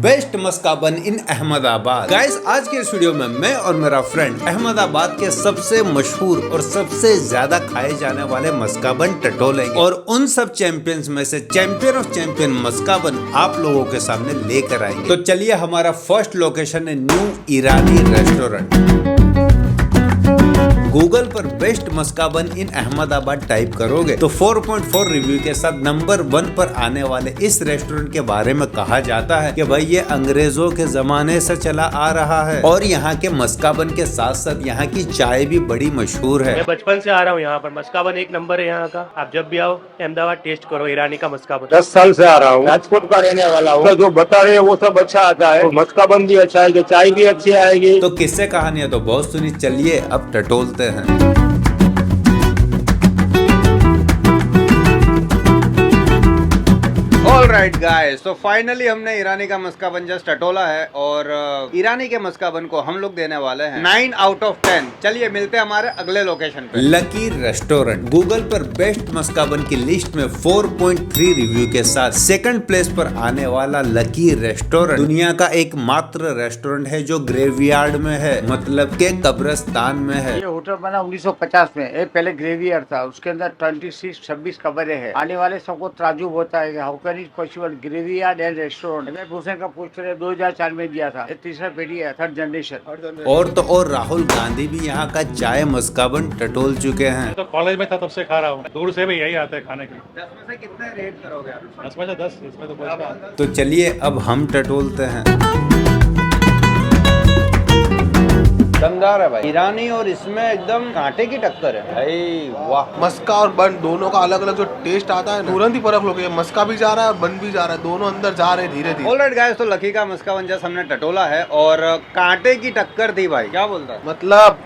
Best maska bun इन Ahmedabad. Guys, आज के इस वीडियो में मैं और मेरा फ्रेंड अहमदाबाद के सबसे मशहूर और सबसे ज्यादा खाए जाने वाले मस्काबन टटोलेंगे और उन सब चैंपियंस में से चैंपियन ऑफ चैंपियन मस्काबन आप लोगों के सामने लेकर आएंगे। तो चलिए, हमारा फर्स्ट लोकेशन है न्यू ईरानी रेस्टोरेंट। गूगल पर बेस्ट मस्काबन इन अहमदाबाद टाइप करोगे तो 4.4 रिव्यू के साथ नंबर 1 पर आने वाले इस रेस्टोरेंट के बारे में कहा जाता है कि भाई ये अंग्रेजों के जमाने से चला आ रहा है और यहाँ के मस्काबन के साथ साथ यहाँ की चाय भी बड़ी मशहूर है। मैं बचपन से आ रहा हूँ यहाँ पर, मस्काबन एक नंबर है यहाँ का। आप जब भी आओ अहमदाबाद टेस्ट करो ईरानी का मस्काबन। 10 साल से आ रहा हूँ, राजकोट का रहने वाला हूँ। जो बता रहे हैं वो सब अच्छा आता है, मस्काबन भी अच्छा है, चाय भी अच्छी आएगी। तो किस्से कहानियां तो बहुत सुनी, चलिए अब टटोलते हैं। ऑलराइट गाइस, तो फाइनली हमने ईरानी का मस्काबन जस्ट टटोला है और ईरानी के मस्काबन को हम लोग देने वाले हैं 9 आउट ऑफ 10। चलिए मिलते हैं हमारे अगले लोकेशन पे, लकी रेस्टोरेंट। गूगल पर बेस्ट मस्काबन की लिस्ट में 4.3 रिव्यू के साथ सेकंड प्लेस पर आने वाला लकी रेस्टोरेंट दुनिया का एकमात्र रेस्टोरेंट है जो ग्रेवयार्ड में है, मतलब के कब्रिस्तान में है। ये होटल बना 1950 में। ये पहले ग्रेवयार्ड था, उसके अंदर 26 कमरे हैं। आने वाले सबको ताजुब होता है how can it possible graveyard and restaurant. मैं हुसैन का पोस्ट 2004 में दिया था। ये तीसरा पीढ़ी है, थर्ड जनरेशन। और तो और राहुल गांधी भी यहाँ का चाय मस्काबन टटोल चुके हैं। तो कॉलेज में था तब से खा रहा हूँ, दूर से भी यही आता है खाने के लिए। 10 में से कितने रेट करोगे आप? 10 में से 10, इसमें तो कुछ। तो चलिए अब हम टटोलते हैं। दमदार है भाई, ईरानी और इसमें एकदम कांटे की टक्कर है भाई, वाह। मस्का और बन दोनों का अलग अलग जो टेस्ट आता है, तुरंत ही फर्क लोगे। मस्का भी जा रहा है, बन भी जा रहा है, दोनों अंदर जा रहे हैं धीरे धीरे। ऑलराइट गाइस, तो लकी का मस्काबन जस्ट हमने टटोला है और कांटे की टक्कर थी भाई। क्या बोलता है? मतलब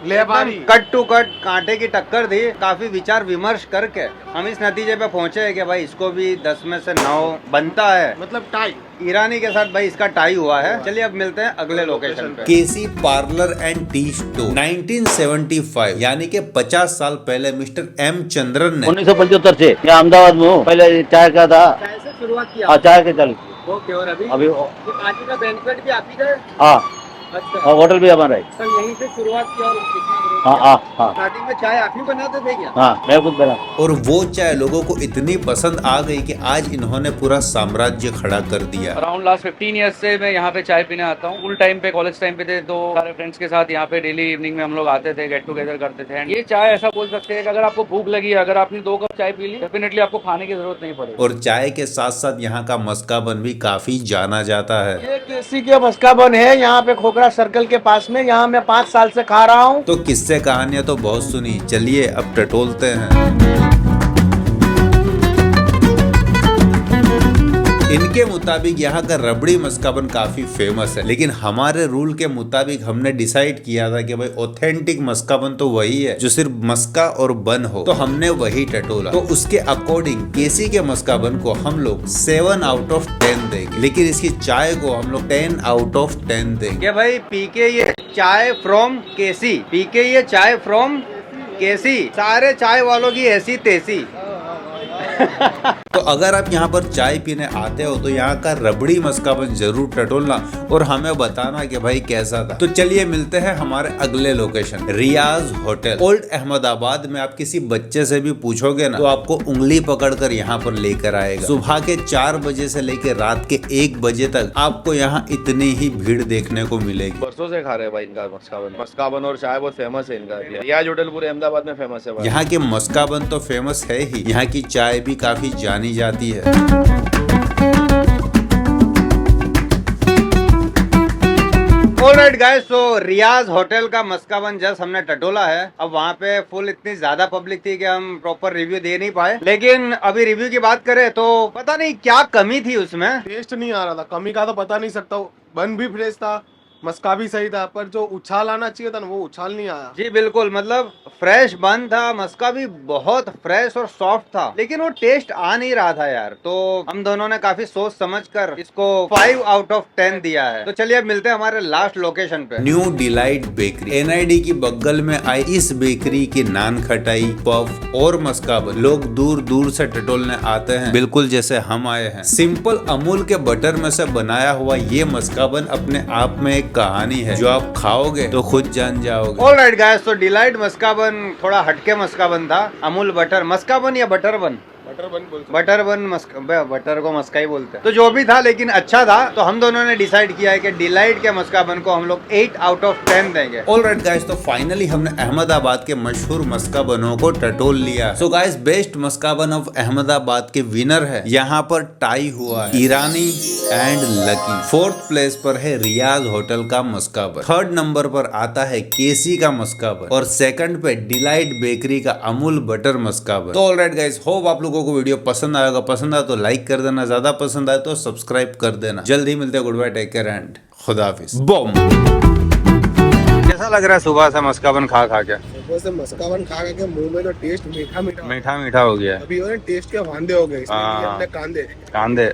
कट टू कट कांटे की टक्कर थी। काफी विचार विमर्श करके हम इस नतीजे पे पहुंचे हैं कि भाई इसको भी 10 में से 9 बनता है। मतलब टाई ईरानी के साथ भाई इसका टाई हुआ है। चलिए अब मिलते हैं अगले लोकेशन पे। केसी पार्लर एंड टी स्टोर। 1975 यानी कि 50 साल पहले मिस्टर एम चंद्रन ने 1975 से यहाँ अहमदाबाद में हूँ। पहले चाय का था। चाय से शुरुआत किया? चाय के चल ओके। और अभी पार्टी का बैंक्वेट भी आप ही का है? हाँ, अच्छा। होटल भी हमारा है। सर यहीं से शुरुआत किया और कितना हाँ। स्टार्टिंग में चाय आप ही बनाते थे क्या? हाँ, मैं खुद बना। और वो चाय लोगों को इतनी पसंद आ गई कि आज इन्होंने पूरा साम्राज्य खड़ा कर दिया। अराउंड लास्ट 15 ईयर्स से मैं यहाँ पे चाय पीने आता हूँ। स्कूल टाइम पे, कॉलेज टाइम पे थे तो सारे फ्रेंड्स के साथ यहाँ पे डेली इवनिंग में हम लोग आते थे, गेट टुगेदर करते थे। ये चाय ऐसा बोल सकते हैं कि अगर आपको भूख लगी, अगर आपने 2 कप चाय पी ली, डेफिनेटली आपको खाने की जरूरत नहीं पड़ेगी। और चाय के साथ साथ यहाँ का मस्काबन भी काफी जाना जाता है। ये केसी के मस्काबन है, यहाँ पे खोखरा सर्कल के पास में। यहाँ मैं 5 साल से खा रहा हूँ। तो किस्से कहानियां तो बहुत सुनी, चलिए अब टटोलते हैं। इनके मुताबिक यहाँ का रबड़ी मस्काबन काफी फेमस है, लेकिन हमारे रूल के मुताबिक हमने डिसाइड किया था कि भाई ऑथेंटिक मस्काबन तो वही है जो सिर्फ मस्का और बन हो, तो हमने वही टटोला। तो उसके अकॉर्डिंग केसी के मस्काबन को हम लोग 7 आउट ऑफ 10 देंगे, लेकिन इसकी चाय को हम लोग 10 आउट ऑफ 10 देंगे। भाई पी के ये चाय फ्रॉम केसी, पी के ये चाय फ्रॉम केसी, सारे चाय वालों की ऐसी तेसी। तो अगर आप यहाँ पर चाय पीने आते हो तो यहाँ का रबड़ी मस्काबन जरूर टटोलना और हमें बताना कि भाई कैसा था। तो चलिए मिलते हैं हमारे अगले लोकेशन, रियाज होटल। ओल्ड अहमदाबाद में आप किसी बच्चे से भी पूछोगे ना तो आपको उंगली पकड़कर यहाँ पर लेकर आएगा। सुबह के 4 बजे से लेकर रात के 1 बजे तक आपको यहाँ इतनी ही भीड़ देखने को मिलेगी। बरसों से खा रहे हैं भाई इनका मस्काबन और चाय बहुत फेमस है इनका। रियाज होटल पूरे अहमदाबाद में फेमस है। यहाँ के मस्काबन तो फेमस है ही, यहाँ की चाय भी काफी जानी जाती है। ऑलराइट गाइस, तो रियाज होटल का मस्काबन जस्ट हमने टटोला है। अब वहाँ पे फुल इतनी ज्यादा पब्लिक थी कि हम प्रॉपर रिव्यू दे नहीं पाए, लेकिन अभी रिव्यू की बात करें तो पता नहीं क्या कमी थी उसमें। टेस्ट नहीं आ रहा था, कमी का तो पता नहीं सकता। बन भी फ्रेश था, मस्का भी सही था, पर जो उछाल आना चाहिए था ना, वो उछाल नहीं आया। जी बिल्कुल, मतलब फ्रेश बन था, मस्का भी बहुत फ्रेश और सॉफ्ट था, लेकिन वो टेस्ट आ नहीं रहा था यार। तो हम दोनों ने काफी सोच समझकर इसको 5 आउट ऑफ 10 दिया है। तो चलिए अब मिलते हैं हमारे लास्ट लोकेशन पे, न्यू डिलाइट बेकरी। एनआईडी की बगल में आई इस बेकरी की नान खटाई, पफ और मस्का बन लोग दूर दूर से टटोलने आते हैं, बिल्कुल जैसे हम आए हैं। सिंपल अमूल के बटर में से बनाया हुआ ये मस्का बन अपने आप में एक कहानी है, जो आप खाओगे तो खुद जान जाओगे। ऑलराइट गाइस, तो डिलाइट मस्का बन थोड़ा हटके मस्का बन था। अमूल बटर मस्का बन या बटर बन? बटर बन मस्का, बटर को मस्का ही बोलते हैं। तो जो भी था लेकिन अच्छा था। तो हम दोनों ने डिसाइड किया है कि डिलाइट के मस्का बन को हम लोग 8 आउट ऑफ 10 देंगे। ऑलराइट गाइस, तो फाइनली हमने अहमदाबाद के मशहूर मस्का बनों को टटोल लिया। सो गाइस, बेस्ट मस्का बन ऑफ अहमदाबाद के विनर है, यहाँ पर टाई हुआ है ईरानी एंड लकी। 4th प्लेस पर है रियाज होटल का मस्का बन, 3rd नंबर पर आता है केसी का मस्का बन और 2nd पे डिलाइट बेकरी का अमूल बटर मस्का बन। तो ऑलराइट गाइस, होप आप लोगों को वीडियो पसंद आएगा। पसंद आया तो लाइक कर देना, ज्यादा पसंद आए तो सब्सक्राइब कर देना। जल्द ही मिलते हैं, good bye, take care and खुदा हाफिज। बॉम। कैसा लग रहा है सुबह से मस्का बन खा खा के? सुबह से मस्का बन खा के मुंह में तो टेस्ट मीठा मीठा मीठा मीठा हो गया, अभी टेस्ट के वांदे हो गए, इसलिए हमने कांदे कांदे